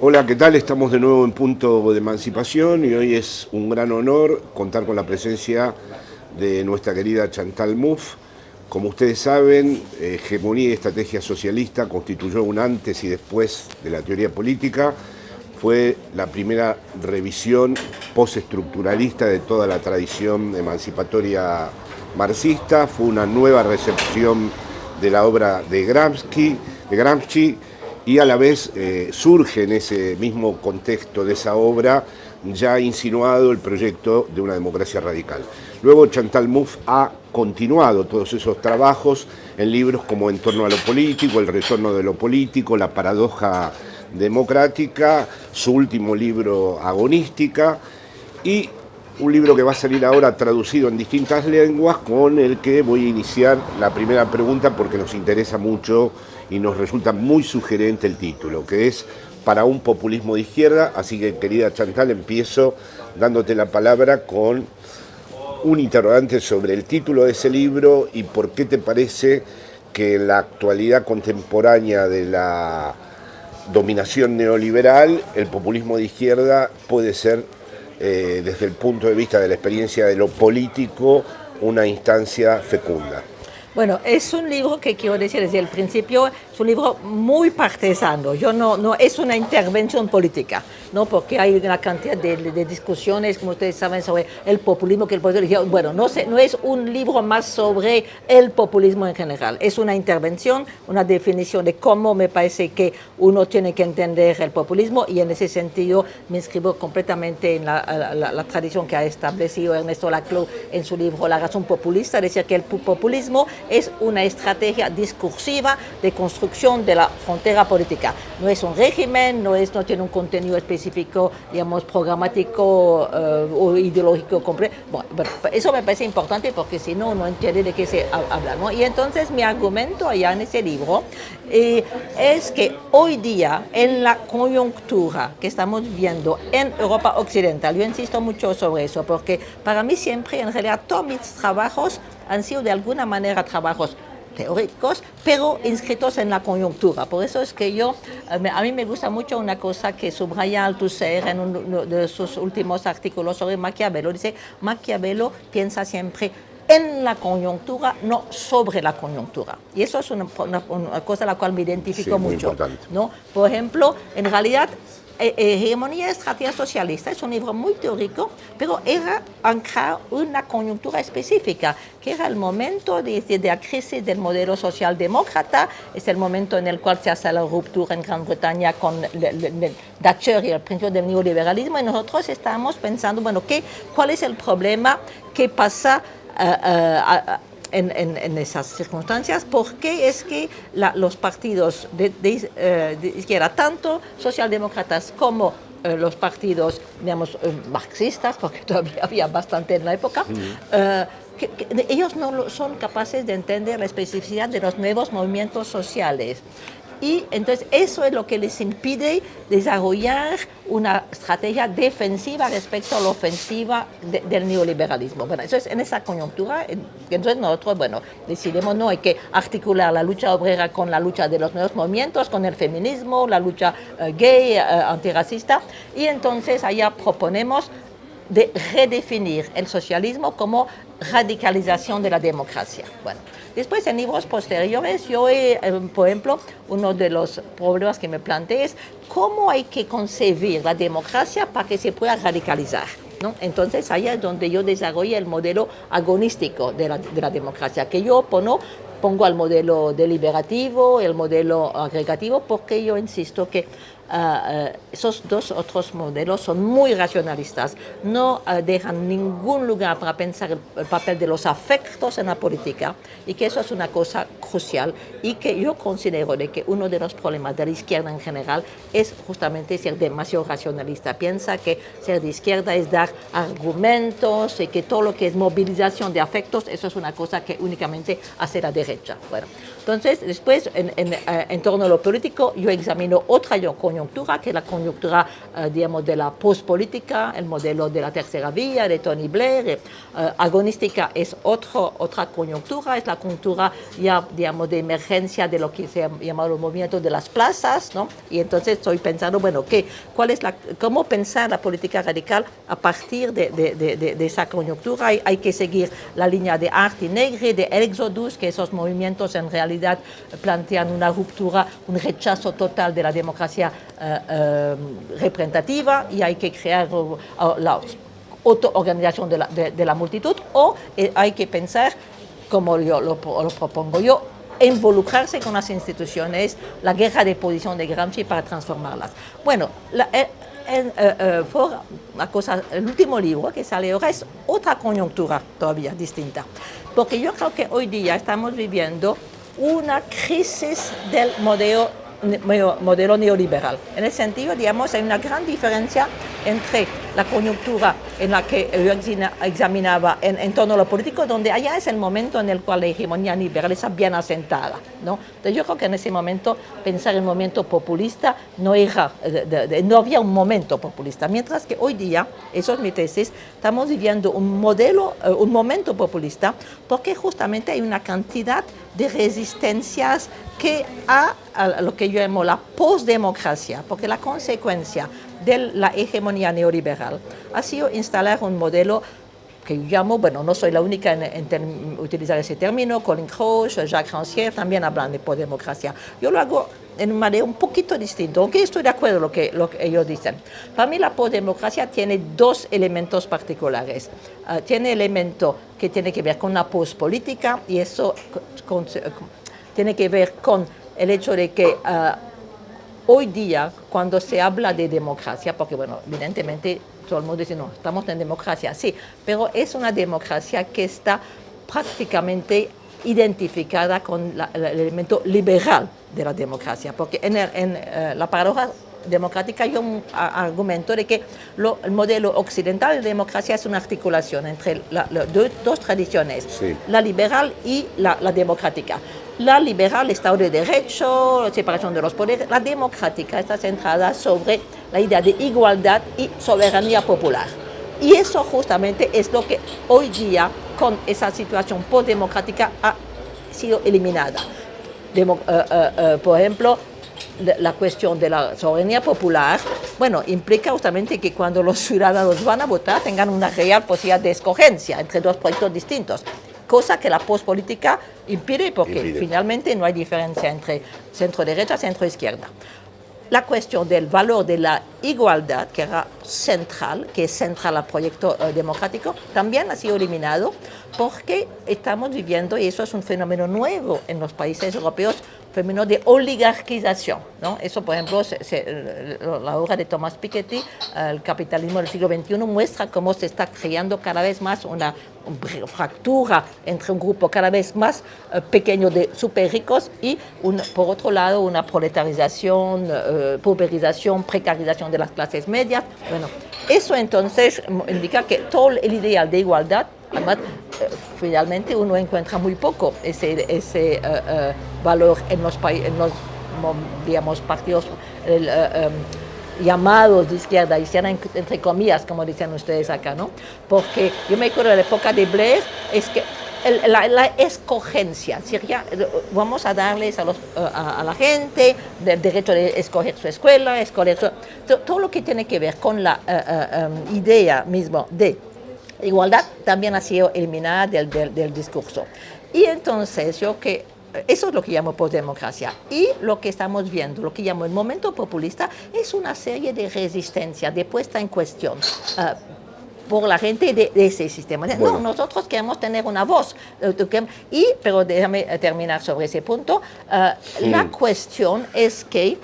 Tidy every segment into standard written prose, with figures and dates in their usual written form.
Hola, ¿qué tal? Estamos de nuevo en Punto de Emancipación y hoy es un gran honor contar con la presencia de nuestra querida Chantal Mouffe. Como ustedes saben, Hegemonía y Estrategia Socialista constituyó un antes y después de la teoría política. Fue la primera revisión postestructuralista de toda la tradición emancipatoria marxista. Fue una nueva recepción de la obra de Gramsci y a la vez surge en ese mismo contexto de esa obra ya insinuado el proyecto de una democracia radical. Luego Chantal Mouffe ha continuado todos esos trabajos en libros como En torno a lo político, El retorno de lo político, La paradoja democrática, su último libro Agonística y un libro que va a salir ahora traducido en distintas lenguas, con el que voy a iniciar la primera pregunta porque nos interesa mucho y nos resulta muy sugerente el título, que es Para un populismo de izquierda. Así que, querida Chantal, empiezo dándote la palabra con un interrogante sobre el título de ese libro y por qué te parece que en la actualidad contemporánea de la dominación neoliberal, el populismo de izquierda puede ser, desde el punto de vista de la experiencia de lo político, una instancia fecunda. Bueno, es un libro que quiero decir desde el principio, es un libro muy partisano. Yo no es una intervención política, ¿no? Porque hay una cantidad de discusiones, como ustedes saben, sobre el populismo, que el populismo. Bueno, no es un libro más sobre el populismo en general. Es una intervención, una definición de cómo me parece que uno tiene que entender el populismo, y en ese sentido me inscribo completamente en la tradición que ha establecido Ernesto Laclau en su libro La razón populista, es decir, que el populismo es una estrategia discursiva de construcción de la frontera política. No es un régimen, no tiene un contenido específico, digamos, programático o ideológico completo. Bueno, eso me parece importante porque si no, no entiende de qué se habla, ¿no? Y entonces mi argumento allá en ese libro es que hoy día, en la coyuntura que estamos viendo en Europa Occidental, yo insisto mucho sobre eso, porque para mí siempre, en realidad, todos mis trabajos han sido de alguna manera trabajos teóricos, pero inscritos en la coyuntura. Por eso es que a mí me gusta mucho una cosa que subraya Althusser en uno de sus últimos artículos sobre Maquiavelo. Dice, Maquiavelo piensa siempre en la coyuntura, no sobre la coyuntura. Y eso es una cosa a la cual me identifico mucho, ¿no? Por ejemplo, en realidad, Hegemonía y Estrategia Socialista es un libro muy teórico, pero era anclar una coyuntura específica, que era el momento de la crisis del modelo socialdemócrata. Es el momento en el cual se hace la ruptura en Gran Bretaña con Thatcher y el principio del neoliberalismo, y nosotros estábamos pensando, bueno, ¿cuál es el problema que pasa en esas circunstancias? ¿Por qué es que los partidos de izquierda, tanto socialdemócratas como los partidos, digamos, marxistas, porque todavía había bastante en la época, que ellos no son capaces de entender la especificidad de los nuevos movimientos sociales? Y entonces eso es lo que les impide desarrollar una estrategia defensiva respecto a la ofensiva del neoliberalismo. Bueno, eso es en esa coyuntura. Entonces nosotros, bueno, decidimos, no, hay que articular la lucha obrera con la lucha de los nuevos movimientos, con el feminismo, la lucha gay, antirracista, y entonces allá proponemos de redefinir el socialismo como radicalización de la democracia. Bueno, después en libros posteriores, por ejemplo, uno de los problemas que me planteé es cómo hay que concebir la democracia para que se pueda radicalizar, ¿no? Entonces, allá es donde yo desarrollé el modelo agonístico de la democracia, que yo pongo al modelo deliberativo, el modelo agregativo, porque yo insisto que esos dos otros modelos son muy racionalistas, no dejan ningún lugar para pensar el papel de los afectos en la política, y que eso es una cosa crucial, y que yo considero de que uno de los problemas de la izquierda en general es justamente ser demasiado racionalista. Piensa que ser de izquierda es dar argumentos, y que todo lo que es movilización de afectos, eso es una cosa que únicamente hace la derecha. Bueno, entonces después en torno a lo político yo examino otra coyuntura coyuntura, que es la coyuntura, digamos, de la pospolítica, el modelo de la tercera vía, de Tony Blair. Agonística es otra coyuntura, es la coyuntura ya, digamos, de emergencia de lo que se llama el movimiento de las plazas, ¿no? Y entonces estoy pensando, bueno, ¿cómo pensar la política radical a partir de esa coyuntura? Hay que seguir la línea de Art y Negri, de Exodus, que esos movimientos en realidad plantean una ruptura, un rechazo total de la democracia representativa, y hay que crear la autoorganización de la multitud, o hay que pensar, como yo lo propongo yo, involucrarse con las instituciones, la guerra de posición de Gramsci para transformarlas. Bueno, el último libro que sale ahora es otra coyuntura todavía distinta, porque yo creo que hoy día estamos viviendo una crisis del modelo neoliberal. En el sentido, digamos, hay una gran diferencia entre la coyuntura en la que yo examinaba en torno a lo político, donde allá es el momento en el cual la hegemonía liberal está bien asentada, ¿no? Entonces yo creo que en ese momento pensar en momento populista no había un momento populista, mientras que hoy día, eso es mi tesis, estamos viviendo un momento populista, porque justamente hay una cantidad de resistencias que a lo que yo llamo la postdemocracia, porque la consecuencia de la hegemonía neoliberal ha sido instalar un modelo que yo llamo, bueno, no soy la única en utilizar ese término, Colin Kroos, Jacques Rancière también hablan de postdemocracia. Yo lo hago en una manera un poquito distinta, aunque estoy de acuerdo con lo que ellos dicen. Para mí la postdemocracia tiene dos elementos particulares. Tiene elemento que tiene que ver con la pospolítica, y eso tiene que ver con el hecho de que hoy día, cuando se habla de democracia, porque, bueno, evidentemente todo el mundo dice, no, estamos en democracia, sí, pero es una democracia que está prácticamente identificada con el elemento liberal de la democracia, porque en la paradoja democrática yo argumento de que el modelo occidental de democracia es una articulación entre dos tradiciones, sí, la liberal y la democrática. La liberal, Estado de Derecho, separación de los poderes. La democrática está centrada sobre la idea de igualdad y soberanía popular. Y eso justamente es lo que hoy día, con esa situación postdemocrática, ha sido eliminada. Por ejemplo, la cuestión de la soberanía popular, bueno, implica justamente que cuando los ciudadanos van a votar tengan una real posibilidad de escogencia entre dos proyectos distintos, cosa que la postpolítica impide, porque finalmente no hay diferencia entre centro-derecha y centro-izquierda. La cuestión del valor de la igualdad, que era central, que es central al proyecto democrático, también ha sido eliminado, porque estamos viviendo, y eso es un fenómeno nuevo en los países europeos, fenómeno de oligarquización, ¿no? Eso, por ejemplo, la obra de Thomas Piketty, El capitalismo del siglo XXI, muestra cómo se está creando cada vez más una fractura entre un grupo cada vez más pequeño de súper ricos y, por otro lado, una proletarización, pauperización, precarización de las clases medias. Bueno, eso entonces indica que todo el ideal de igualdad, además, finalmente uno encuentra muy poco ese valor en los digamos, partidos llamados de izquierda entre comillas, como dicen ustedes acá, ¿no? Porque yo me acuerdo de la época de Blair, es que la escogencia, es decir, ya vamos a darles a la gente el derecho de escoger su escuela, todo lo que tiene que ver con la idea misma de igualdad también ha sido eliminada del discurso. Y entonces eso es lo que llamo postdemocracia. Y lo que estamos viendo, lo que llamo el momento populista, es una serie de resistencia, de puesta en cuestión por la gente de ese sistema. Bueno. No, nosotros queremos tener una voz. Pero déjame terminar sobre ese punto. La cuestión es que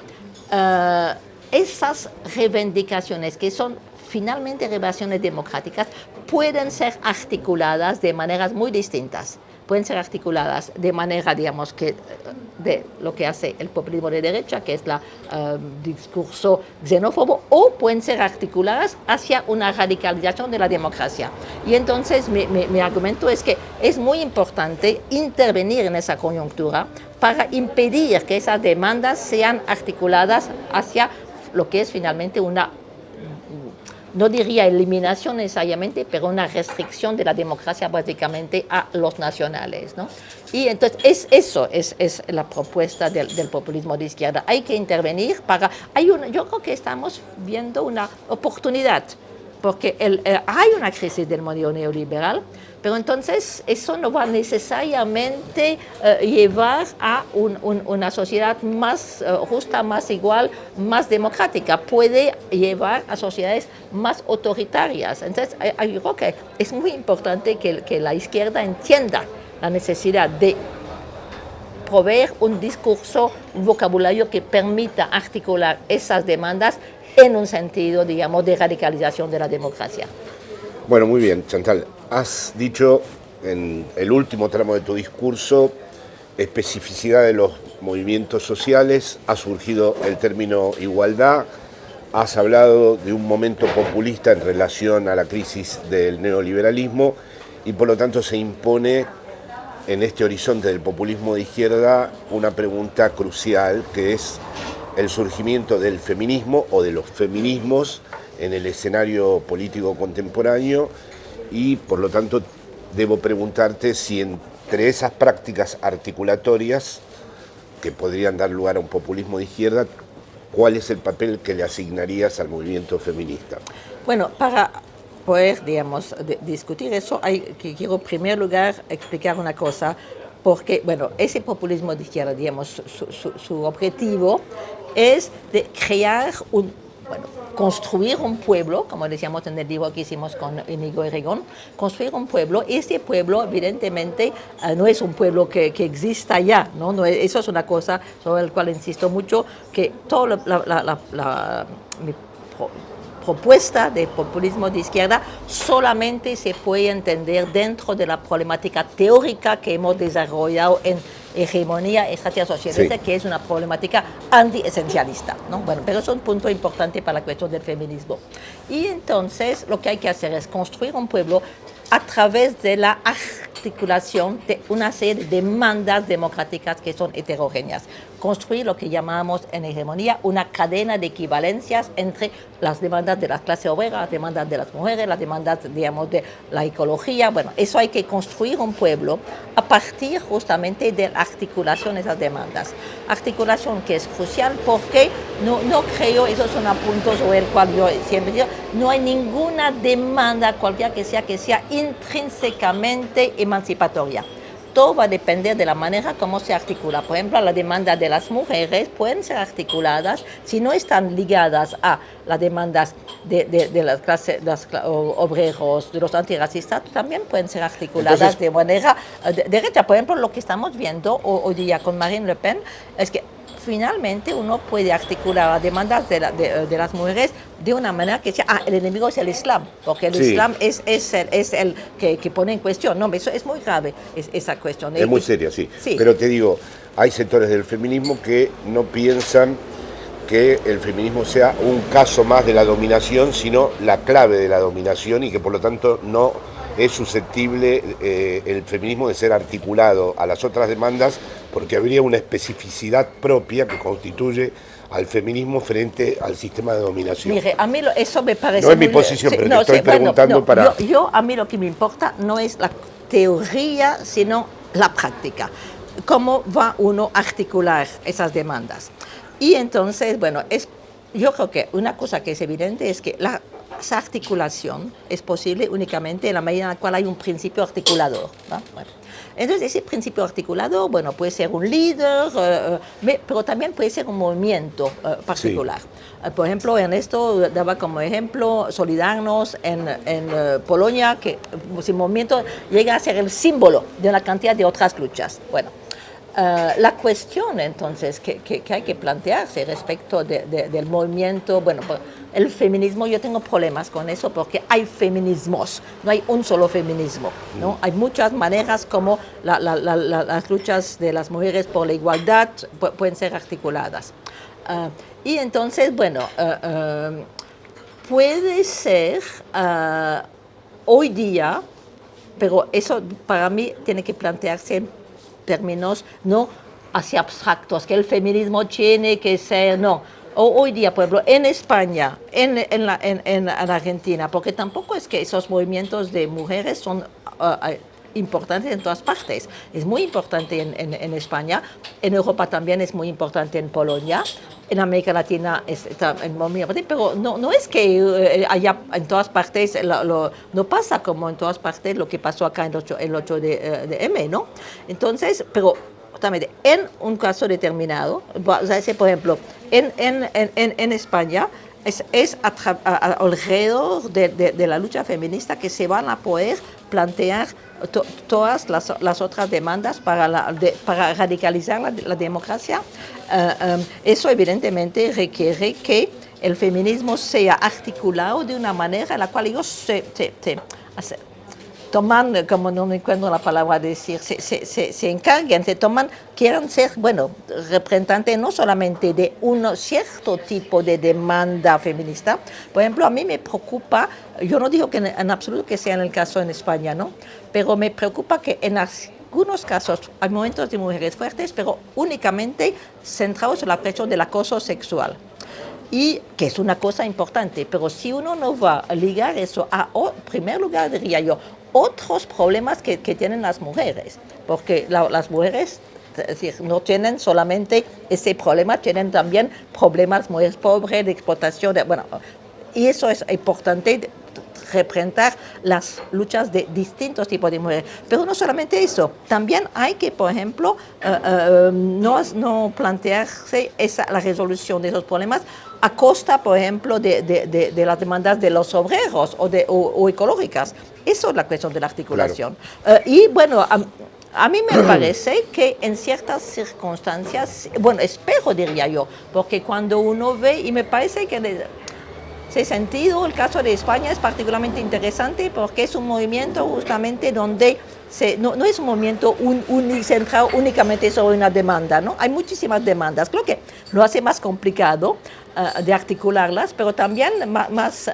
esas reivindicaciones que son finalmente reivindicaciones democráticas pueden ser articuladas de maneras muy distintas. Pueden ser articuladas de manera, digamos, de lo que hace el populismo de derecha, que es el discurso xenófobo, o pueden ser articuladas hacia una radicalización de la democracia. Y entonces mi argumento es que es muy importante intervenir en esa coyuntura para impedir que esas demandas sean articuladas hacia lo que es finalmente una, no diría eliminación necesariamente, pero una restricción de la democracia básicamente a los nacionales, ¿no? Y entonces eso es la propuesta del populismo de izquierda. Hay que intervenir yo creo que estamos viendo una oportunidad, porque hay una crisis del modelo neoliberal, pero entonces eso no va necesariamente llevar a una sociedad más justa, más igual, más democrática. Puede llevar a sociedades más autoritarias. Entonces yo creo que es muy importante que la izquierda entienda la necesidad de proveer un discurso, un vocabulario que permita articular esas demandas en un sentido, digamos, de radicalización de la democracia. Bueno, muy bien, Chantal. Has dicho en el último tramo de tu discurso especificidad de los movimientos sociales, ha surgido el término igualdad, has hablado de un momento populista en relación a la crisis del neoliberalismo y por lo tanto se impone en este horizonte del populismo de izquierda una pregunta crucial que es el surgimiento del feminismo o de los feminismos en el escenario político contemporáneo y por lo tanto debo preguntarte si entre esas prácticas articulatorias que podrían dar lugar a un populismo de izquierda, ¿cuál es el papel que le asignarías al movimiento feminista? Bueno, para poder, digamos, discutir eso, quiero en primer lugar explicar una cosa, porque, bueno, ese populismo de izquierda, digamos, su objetivo es de crear construir un pueblo, como decíamos en el libro que hicimos con Íñigo Errejón, construir un pueblo. Este pueblo, evidentemente, no es un pueblo que exista ya, ¿no? Eso es una cosa sobre la cual insisto mucho, que toda mi propuesta de populismo de izquierda solamente se puede entender dentro de la problemática teórica que hemos desarrollado en hegemonía, estrategia socialista, sí, que es una problemática anti-esencialista, ¿no? Bueno, pero es un punto importante para la cuestión del feminismo. Y entonces lo que hay que hacer es construir un pueblo a través de la articulación de una serie de demandas democráticas que son heterogéneas. Construir lo que llamamos en hegemonía una cadena de equivalencias entre las demandas de la clase obrera, las demandas de las mujeres, las demandas, digamos, de la ecología. Bueno, eso hay que construir un pueblo a partir justamente de la articulación de esas demandas. Articulación que es crucial porque no creo, eso es un punto sobre el cual yo siempre digo, no hay ninguna demanda, cualquiera que sea intrínsecamente emancipatoria. Todo va a depender de la manera como se articula. Por ejemplo, las demandas de las mujeres pueden ser articuladas si no están ligadas a las demandas de las clases, los obreros, de los antirracistas, también pueden ser articuladas. Entonces, de manera derecha. Por ejemplo, lo que estamos viendo hoy día con Marine Le Pen es que finalmente uno puede articular las demandas de las mujeres de una manera que sea, el enemigo es el Islam, porque el Islam es el que pone en cuestión. No, eso es muy grave, esa cuestión. Es muy seria, sí. Pero te digo, hay sectores del feminismo que no piensan que el feminismo sea un caso más de la dominación, sino la clave de la dominación y que por lo tanto no es susceptible el feminismo de ser articulado a las otras demandas porque habría una especificidad propia que constituye al feminismo frente al sistema de dominación. Mire, a mí eso me parece... No es mi posición, pero te estoy preguntando para... A mí lo que me importa no es la teoría, sino la práctica. Cómo va uno a articular esas demandas. Y entonces, bueno, yo creo que una cosa que es evidente es que esa articulación es posible únicamente en la medida en la cual hay un principio articulador, ¿no? Bueno, entonces ese principio articulador, bueno, puede ser un líder, pero también puede ser un movimiento particular. Sí. Por ejemplo, Ernesto daba como ejemplo Solidarność en Polonia, que ese movimiento llega a ser el símbolo de una cantidad de otras luchas. Bueno, la cuestión entonces que hay que plantearse respecto del movimiento, bueno, el feminismo, yo tengo problemas con eso porque hay feminismos, no hay un solo feminismo, ¿no? Hay muchas maneras como las luchas de las mujeres por la igualdad pueden ser articuladas. Y entonces, bueno, puede ser hoy día, pero eso para mí tiene que plantearse en términos no así abstractos, que el feminismo tiene que ser, no. hoy día, por ejemplo, en España, en Argentina, porque tampoco es que esos movimientos de mujeres son importantes en todas partes. Es muy importante en España, en Europa también es muy importante en Polonia, en América Latina está muy importante, pero no es que haya en todas partes, no pasa como en todas partes lo que pasó acá en el 8 de M, ¿no? Entonces, pero justamente en un caso determinado, o sea, por ejemplo, en España, es alrededor de la lucha feminista que se van a poder plantear todas las otras demandas para radicalizar la democracia. Eso evidentemente requiere que el feminismo sea articulado de una manera en la cual ellos toman, como no me encuentro la palabra decir, se encarguen, quieren ser, bueno, representantes no solamente de un cierto tipo de demanda feminista. Por ejemplo, a mí me preocupa, yo no digo que en absoluto que sea en el caso en España, ¿no? Pero me preocupa que en algunos casos hay momentos de mujeres fuertes, pero únicamente centrados en la cuestión del acoso sexual. Y que es una cosa importante, pero si uno no va a ligar eso en primer lugar, diría yo, otros problemas que tienen las mujeres, porque las mujeres, es decir, no tienen solamente ese problema, tienen también problemas muy pobres de explotación, bueno, y eso es importante representar las luchas de distintos tipos de mujeres. Pero no solamente eso, también hay que, por ejemplo, no plantearse la resolución de esos problemas a costa, por ejemplo, de las demandas de los obreros o ecológicas. Eso es la cuestión de la articulación. Claro. Y bueno, a mí me parece que en ciertas circunstancias, bueno, espero, diría yo, porque cuando uno ve, y me parece que en ese sentido el caso de España es particularmente interesante porque es un movimiento justamente donde no es un movimiento centrado únicamente sobre una demanda, ¿no? Hay muchísimas demandas. Creo que lo hace más complicado de articularlas, pero también más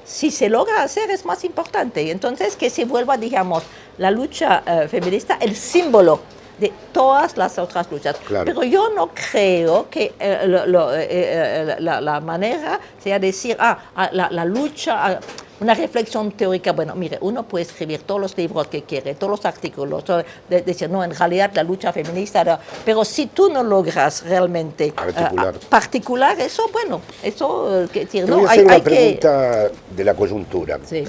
si se logra hacer es más importante. Entonces que se vuelva, digamos, la lucha feminista el símbolo de todas las otras luchas. Claro. Pero yo no creo que la manera sea decir, la lucha, una reflexión teórica, bueno, mire, uno puede escribir todos los libros que quiere, todos los artículos, decir, no, en realidad la lucha feminista, pero si tú no logras realmente particular eso, bueno, eso, decir, no, hay una pregunta de la coyuntura. Sí.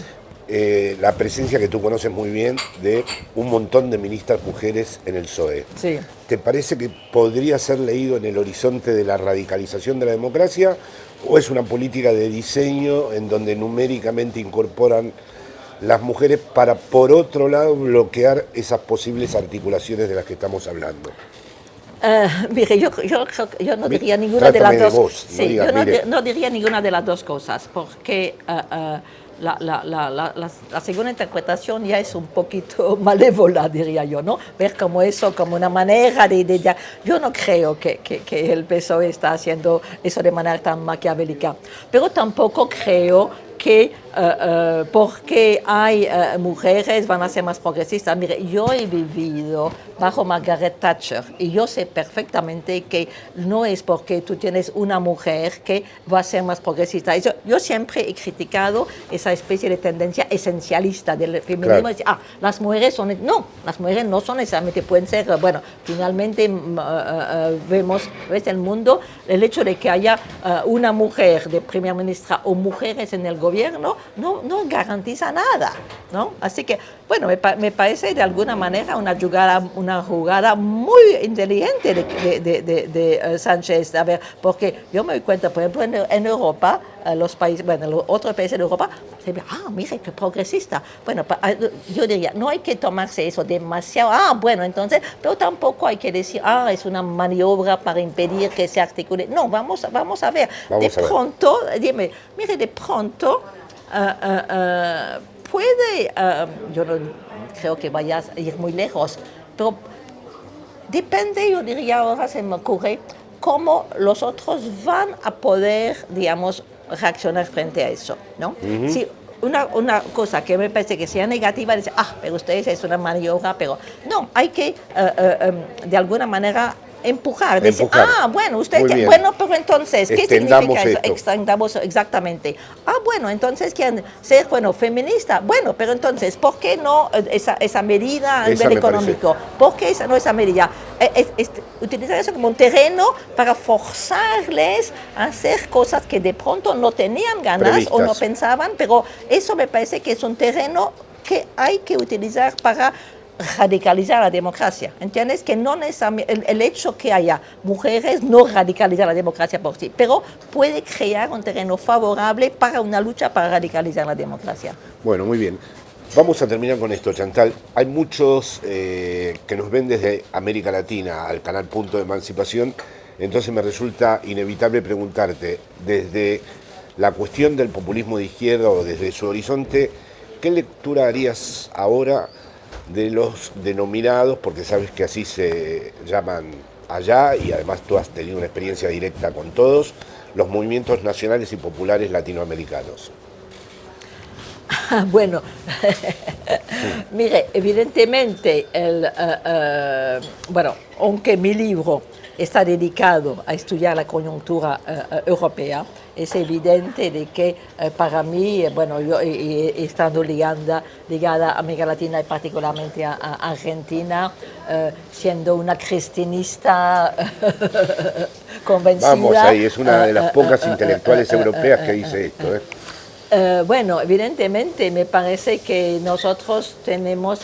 La presencia que tú conoces muy bien de un montón de ministras mujeres en el PSOE. Sí. ¿Te parece que podría ser leído en el horizonte de la radicalización de la democracia o es una política de diseño en donde numéricamente incorporan las mujeres para, por otro lado, bloquear esas posibles articulaciones de las que estamos hablando? Mire, yo no diría ninguna de las dos. Vos, no sí, digas, yo no diría ninguna de las dos cosas, porque la segunda interpretación ya es un poquito malévola, diría yo, ¿no? Ver como eso, como una manera de yo no creo que el PSOE está haciendo eso de manera tan maquiavélica, pero tampoco creo que porque hay mujeres van a ser más progresistas. Mire, yo he vivido bajo Margaret Thatcher y yo sé perfectamente que no es porque tú tienes una mujer que va a ser más progresista. Yo siempre he criticado esa especie de tendencia esencialista del feminismo. Claro. Decir, las mujeres son... No, las mujeres no son necesariamente, pueden ser... Bueno, finalmente ves el mundo, el hecho de que haya una mujer de primera ministra o mujeres en el gobierno no garantiza nada, ¿no? Así que, bueno, me parece de alguna manera una jugada muy inteligente de Sánchez, a ver, porque yo me doy cuenta, por ejemplo, en Europa, los países, bueno, los otros países de Europa, se ve, mire, qué progresista. Bueno, yo diría, no hay que tomarse eso demasiado, bueno, entonces, pero tampoco hay que decir, es una maniobra para impedir que se articule. No, vamos a ver. Pronto, dime, mire, de pronto, puede, yo no creo que vayas a ir muy lejos, pero depende, yo diría ahora, se me ocurre, cómo los otros van a poder, digamos, reaccionar frente a eso, ¿no? Uh-huh. Si una cosa que me parece que sea negativa, dice, pero ustedes es una maniobra, pero no, hay que de alguna manera empujar, decir, Empujar. bueno, usted, Muy bien. bueno, pero entonces, ¿qué Extendamos significa eso? esto. Extendamos exactamente. Bueno, entonces quieren ser, bueno, feminista. Bueno, pero entonces, ¿por qué no esa medida a Esa nivel me parece. económico? ¿Por qué esa medida? Utilizar eso como un terreno para forzarles a hacer cosas que de pronto no tenían ganas Previstas. o no pensaban, pero eso me parece que es un terreno que hay que utilizar para radicalizar la democracia. ¿Entiendes? Que no necesariamente el hecho que haya mujeres no radicaliza la democracia por sí, pero puede crear un terreno favorable para una lucha para radicalizar la democracia. Bueno, muy bien. Vamos a terminar con esto, Chantal. Hay muchos que nos ven desde América Latina al canal Punto de Emancipación, entonces me resulta inevitable preguntarte, desde la cuestión del populismo de izquierda o desde su horizonte, ¿qué lectura harías ahora de los denominados, porque sabes que así se llaman allá y además tú has tenido una experiencia directa con todos, los movimientos nacionales y populares latinoamericanos? Bueno, mire, evidentemente, bueno, aunque mi libro está dedicado a estudiar la coyuntura europea, es evidente de que para mí, bueno, yo estando ligada a América Latina y particularmente a Argentina, siendo una cristianista convencida. Vamos, ahí es una de las pocas intelectuales europeas que dice esto, ¿eh? Bueno, evidentemente me parece que nosotros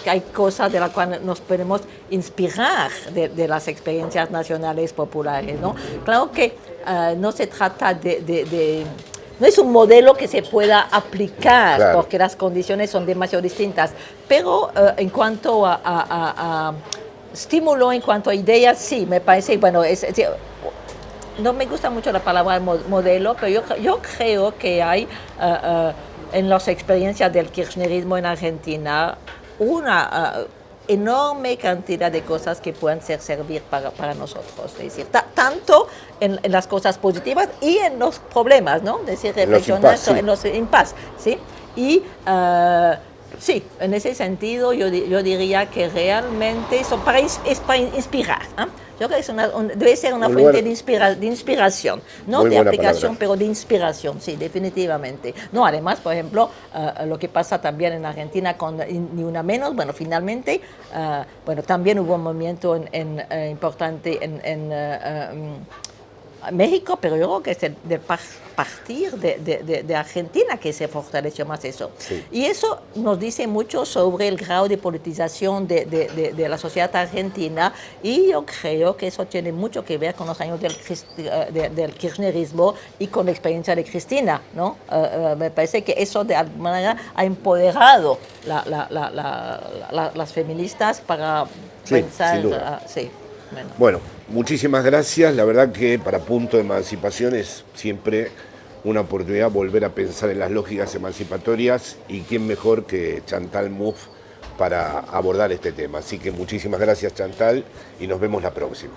hay cosas de las cuales nos podemos inspirar de las experiencias nacionales populares, ¿no? Claro que no se trata no es un modelo que se pueda aplicar, claro, porque las condiciones son demasiado distintas, pero en cuanto a estímulo, en cuanto a ideas, sí, me parece, bueno, no me gusta mucho la palabra modelo, pero yo creo que hay en las experiencias del kirchnerismo en Argentina una enorme cantidad de cosas que pueden servir para nosotros. Es decir, tanto en las cosas positivas y en los problemas, ¿no? Es decir, reflexionar en los impas, ¿sí? Y sí, en ese sentido yo diría que realmente son para inspirar, ¿eh? Yo creo que debe ser una fuente de inspiración, no de aplicación, pero de inspiración, sí, definitivamente. No, además, por ejemplo, lo que pasa también en Argentina con Ni Una Menos, bueno, finalmente, bueno, también hubo un movimiento importante en México, pero yo creo que es de partir de Argentina que se fortaleció más eso. Sí. Y eso nos dice mucho sobre el grado de politización de la sociedad argentina, y yo creo que eso tiene mucho que ver con los años del kirchnerismo y con la experiencia de Cristina, ¿no? Me parece que eso de alguna manera ha empoderado las feministas para pensar. Sí. Bueno, muchísimas gracias. La verdad que para Punto de Emancipación es siempre una oportunidad volver a pensar en las lógicas emancipatorias, y quién mejor que Chantal Mouffe para abordar este tema. Así que muchísimas gracias, Chantal, y nos vemos la próxima.